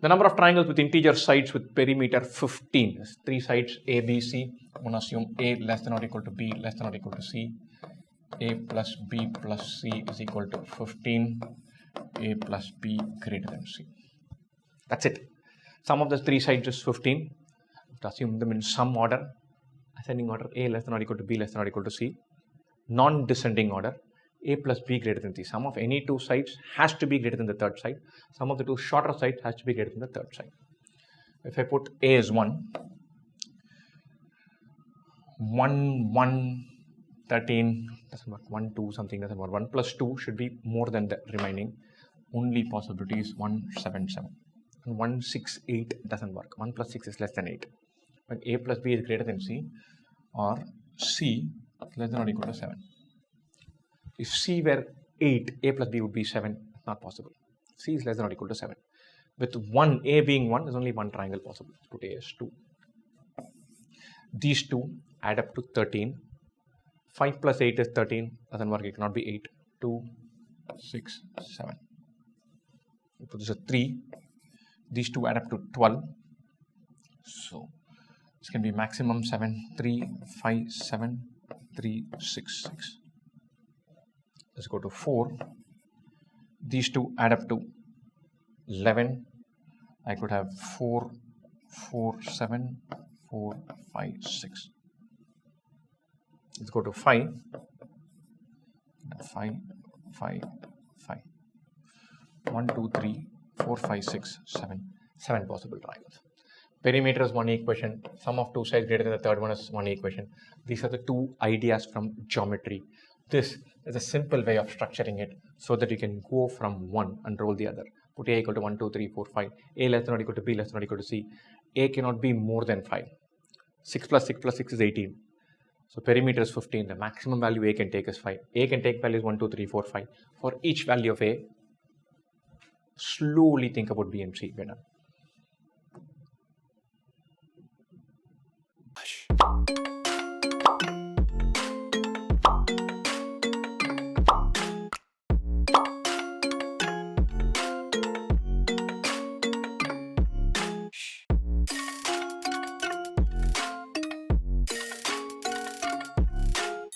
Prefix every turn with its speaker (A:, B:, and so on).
A: The number of triangles with integer sides with perimeter 15 is 3 sides A, B, C. I'm going to assume A less than or equal to B less than or equal to C. A plus B plus C is equal to 15. A plus B greater than C. That's it. Sum of the 3 sides is 15. To assume them in some order, ascending order, A less than or equal to B less than or equal to C. Non-descending order, A plus B greater than C. Sum of any 2 sides has to be greater than the third side. Sum of the 2 shorter sides has to be greater than the third side. If I put A is 1, 1, 13, doesn't work, 1, 2, something doesn't work. 1 plus 2 should be more than the remaining. Only possibility is 1, 7, 7. And 1, 6, 8 doesn't work. 1 plus 6 is less than 8. When A plus B is greater than C, or C less than or equal to 7. If C were 8, A plus B would be 7. Not possible. C is less than or equal to 7. With 1, A being 1, there's only one triangle possible. Let's put A as 2. These two add up to 13. 5 plus 8 is 13. Doesn't work. It cannot be 8. 2, 6, 7. We put this as 3. These two add up to 12. So this can be maximum 7, 3, 5, 7, 3, 6, 6. Let's go to 4. These two add up to 11. I could have 4, 4, 7, 4, 5, 6. Let's go to 5. 5, 5, 5. 1, 2, 3, 4, 5, 6, 7. 7 possible triangles. Perimeter is one equation. Sum of 2 sides greater than the third one is one equation. These are the 2 ideas from geometry. This is a simple way of structuring it so that you can go from one and roll the other. Put A equal to 1, 2, 3, 4, 5. A less than or equal to B less than or equal to C. A cannot be more than 5. 6 plus 6 plus 6 is 18. So perimeter is 15. The maximum value A can take is 5. A can take values 1, 2, 3, 4, 5. For each value of A, slowly think about B and C. We're done.